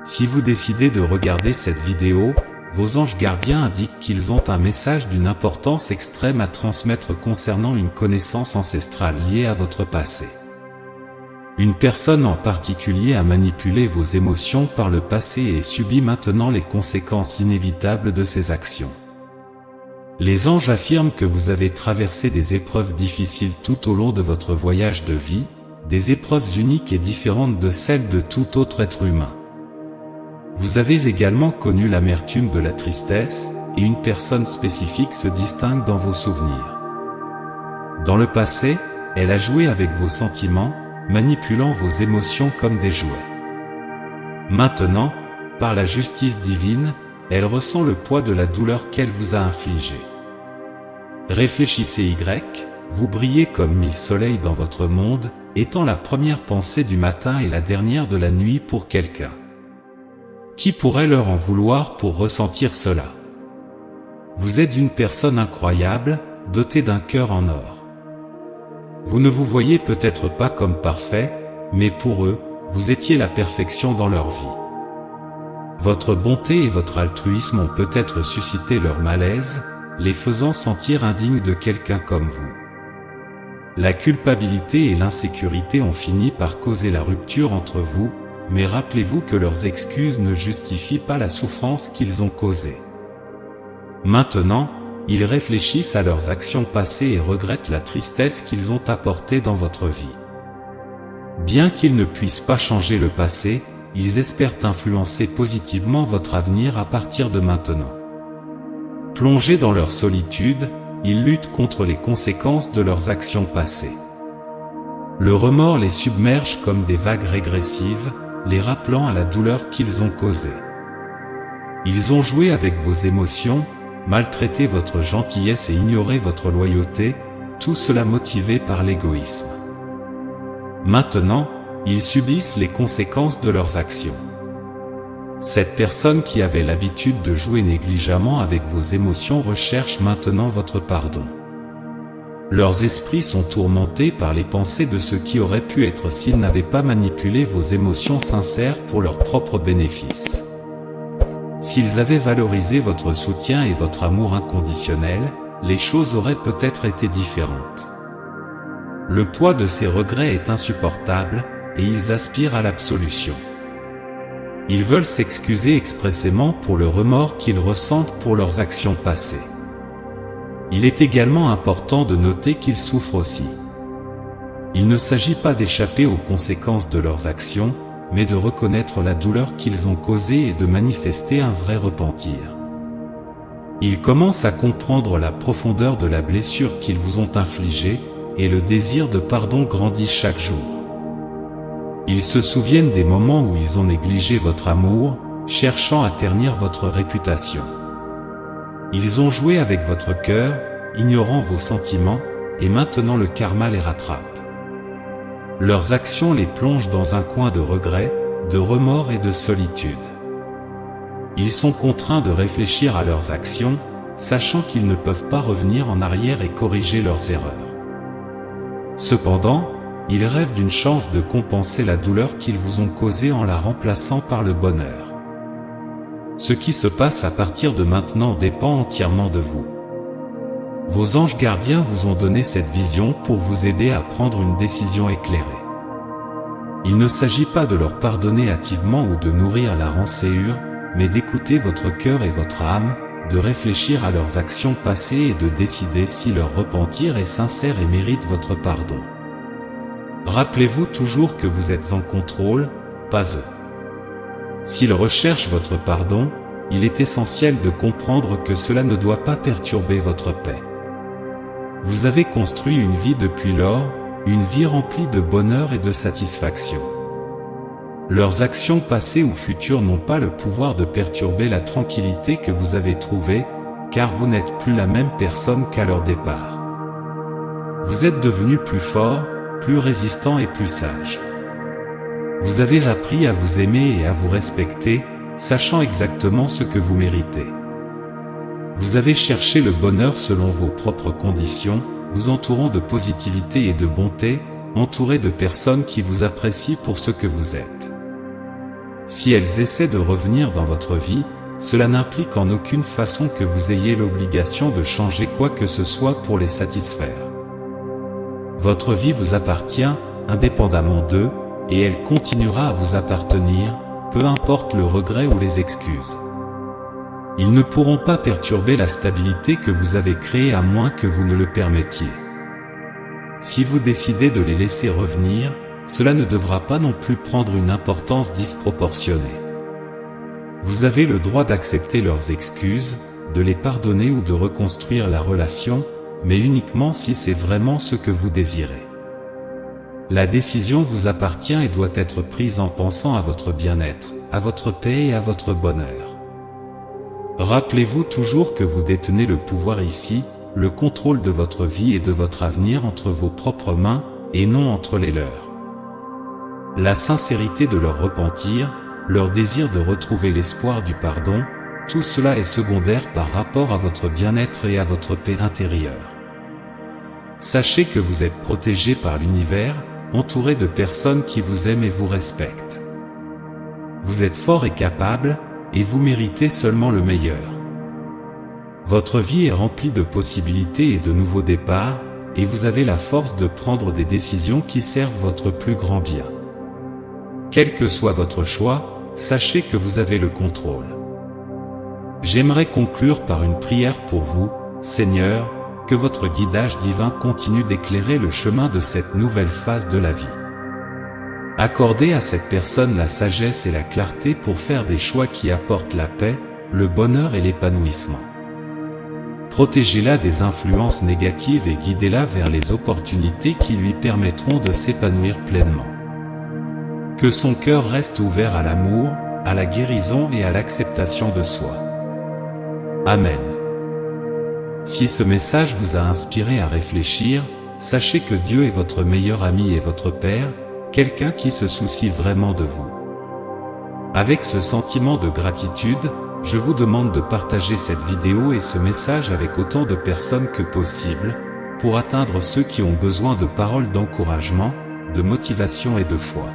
Si vous décidez de regarder cette vidéo, vos anges gardiens indiquent qu'ils ont un message d'une importance extrême à transmettre concernant une connaissance ancestrale liée à votre passé. Une personne en particulier a manipulé vos émotions par le passé et subit maintenant les conséquences inévitables de ses actions. Les anges affirment que vous avez traversé des épreuves difficiles tout au long de votre voyage de vie, des épreuves uniques et différentes de celles de tout autre être humain. Vous avez également connu l'amertume de la tristesse, et une personne spécifique se distingue dans vos souvenirs. Dans le passé, elle a joué avec vos sentiments, manipulant vos émotions comme des jouets. Maintenant, par la justice divine, elle ressent le poids de la douleur qu'elle vous a infligée. Réfléchissez vous brillez comme 1000 soleils dans votre monde, étant la première pensée du matin et la dernière de la nuit pour quelqu'un. Qui pourrait leur en vouloir pour ressentir cela? Vous êtes une personne incroyable, dotée d'un cœur en or. Vous ne vous voyez peut-être pas comme parfait, mais pour eux, vous étiez la perfection dans leur vie. Votre bonté et votre altruisme ont peut-être suscité leur malaise, les faisant sentir indignes de quelqu'un comme vous. La culpabilité et l'insécurité ont fini par causer la rupture entre vous, mais rappelez-vous que leurs excuses ne justifient pas la souffrance qu'ils ont causée. Maintenant, ils réfléchissent à leurs actions passées et regrettent la tristesse qu'ils ont apportée dans votre vie. Bien qu'ils ne puissent pas changer le passé, ils espèrent influencer positivement votre avenir à partir de maintenant. Plongés dans leur solitude, ils luttent contre les conséquences de leurs actions passées. Le remords les submerge comme des vagues régressives, les rappelant à la douleur qu'ils ont causée. Ils ont joué avec vos émotions, maltraité votre gentillesse et ignoré votre loyauté, tout cela motivé par l'égoïsme. Maintenant, ils subissent les conséquences de leurs actions. Cette personne qui avait l'habitude de jouer négligemment avec vos émotions recherche maintenant votre pardon. Leurs esprits sont tourmentés par les pensées de ce qui aurait pu être s'ils n'avaient pas manipulé vos émotions sincères pour leur propre bénéfice. S'ils avaient valorisé votre soutien et votre amour inconditionnel, les choses auraient peut-être été différentes. Le poids de ces regrets est insupportable, et ils aspirent à l'absolution. Ils veulent s'excuser expressément pour le remords qu'ils ressentent pour leurs actions passées. Il est également important de noter qu'ils souffrent aussi. Il ne s'agit pas d'échapper aux conséquences de leurs actions, mais de reconnaître la douleur qu'ils ont causée et de manifester un vrai repentir. Ils commencent à comprendre la profondeur de la blessure qu'ils vous ont infligée, et le désir de pardon grandit chaque jour. Ils se souviennent des moments où ils ont négligé votre amour, cherchant à ternir votre réputation. Ils ont joué avec votre cœur, ignorant vos sentiments, et maintenant le karma les rattrape. Leurs actions les plongent dans un coin de regret, de remords et de solitude. Ils sont contraints de réfléchir à leurs actions, sachant qu'ils ne peuvent pas revenir en arrière et corriger leurs erreurs. Cependant, ils rêvent d'une chance de compenser la douleur qu'ils vous ont causée en la remplaçant par le bonheur. Ce qui se passe à partir de maintenant dépend entièrement de vous. Vos anges gardiens vous ont donné cette vision pour vous aider à prendre une décision éclairée. Il ne s'agit pas de leur pardonner hâtivement ou de nourrir la rancœur, mais d'écouter votre cœur et votre âme, de réfléchir à leurs actions passées et de décider si leur repentir est sincère et mérite votre pardon. Rappelez-vous toujours que vous êtes en contrôle, pas eux. S'ils recherchent votre pardon, il est essentiel de comprendre que cela ne doit pas perturber votre paix. Vous avez construit une vie depuis lors, une vie remplie de bonheur et de satisfaction. Leurs actions passées ou futures n'ont pas le pouvoir de perturber la tranquillité que vous avez trouvée, car vous n'êtes plus la même personne qu'à leur départ. Vous êtes devenu plus fort, plus résistant et plus sage. Vous avez appris à vous aimer et à vous respecter, sachant exactement ce que vous méritez. Vous avez cherché le bonheur selon vos propres conditions, vous entourant de positivité et de bonté, entouré de personnes qui vous apprécient pour ce que vous êtes. Si elles essaient de revenir dans votre vie, cela n'implique en aucune façon que vous ayez l'obligation de changer quoi que ce soit pour les satisfaire. Votre vie vous appartient, indépendamment d'eux, et elle continuera à vous appartenir, peu importe le regret ou les excuses. Ils ne pourront pas perturber la stabilité que vous avez créée à moins que vous ne le permettiez. Si vous décidez de les laisser revenir, cela ne devra pas non plus prendre une importance disproportionnée. Vous avez le droit d'accepter leurs excuses, de les pardonner ou de reconstruire la relation, mais uniquement si c'est vraiment ce que vous désirez. La décision vous appartient et doit être prise en pensant à votre bien-être, à votre paix et à votre bonheur. Rappelez-vous toujours que vous détenez le pouvoir ici, le contrôle de votre vie et de votre avenir entre vos propres mains, et non entre les leurs. La sincérité de leur repentir, leur désir de retrouver l'espoir du pardon, tout cela est secondaire par rapport à votre bien-être et à votre paix intérieure. Sachez que vous êtes protégé par l'univers, entouré de personnes qui vous aiment et vous respectent. Vous êtes fort et capable, et vous méritez seulement le meilleur. Votre vie est remplie de possibilités et de nouveaux départs, et vous avez la force de prendre des décisions qui servent votre plus grand bien. Quel que soit votre choix, sachez que vous avez le contrôle. J'aimerais conclure par une prière pour vous, Seigneur, que votre guidage divin continue d'éclairer le chemin de cette nouvelle phase de la vie. Accordez à cette personne la sagesse et la clarté pour faire des choix qui apportent la paix, le bonheur et l'épanouissement. Protégez-la des influences négatives et guidez-la vers les opportunités qui lui permettront de s'épanouir pleinement. Que son cœur reste ouvert à l'amour, à la guérison et à l'acceptation de soi. Amen. Si ce message vous a inspiré à réfléchir, sachez que Dieu est votre meilleur ami et votre Père, quelqu'un qui se soucie vraiment de vous. Avec ce sentiment de gratitude, je vous demande de partager cette vidéo et ce message avec autant de personnes que possible, pour atteindre ceux qui ont besoin de paroles d'encouragement, de motivation et de foi.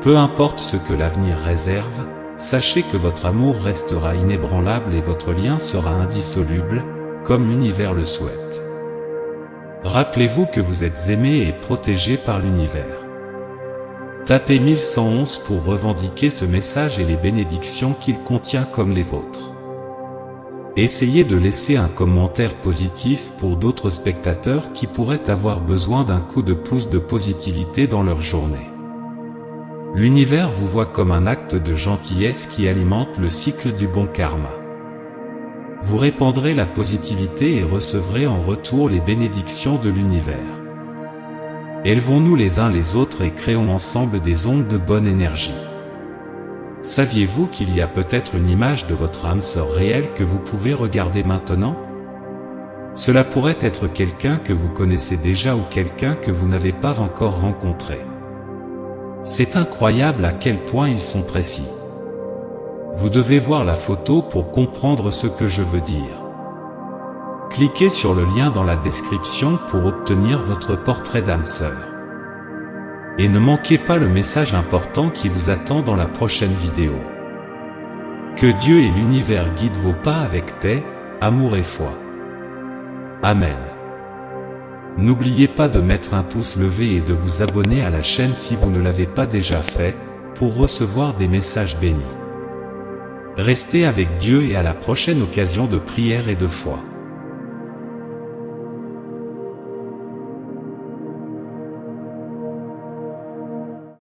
Peu importe ce que l'avenir réserve, sachez que votre amour restera inébranlable et votre lien sera indissoluble, comme l'univers le souhaite. Rappelez-vous que vous êtes aimé et protégé par l'univers. Tapez 1111 pour revendiquer ce message et les bénédictions qu'il contient comme les vôtres. Essayez de laisser un commentaire positif pour d'autres spectateurs qui pourraient avoir besoin d'un coup de pouce de positivité dans leur journée. L'univers vous voit comme un acte de gentillesse qui alimente le cycle du bon karma. Vous répandrez la positivité et recevrez en retour les bénédictions de l'univers. Élevons-nous les uns les autres et créons ensemble des ondes de bonne énergie. Saviez-vous qu'il y a peut-être une image de votre âme sœur réelle que vous pouvez regarder maintenant? Cela pourrait être quelqu'un que vous connaissez déjà ou quelqu'un que vous n'avez pas encore rencontré. C'est incroyable à quel point ils sont précis. Vous devez voir la photo pour comprendre ce que je veux dire. Cliquez sur le lien dans la description pour obtenir votre portrait d'âme sœur. Et ne manquez pas le message important qui vous attend dans la prochaine vidéo. Que Dieu et l'univers guident vos pas avec paix, amour et foi. Amen. N'oubliez pas de mettre un pouce levé et de vous abonner à la chaîne si vous ne l'avez pas déjà fait, pour recevoir des messages bénis. Restez avec Dieu et à la prochaine occasion de prière et de foi.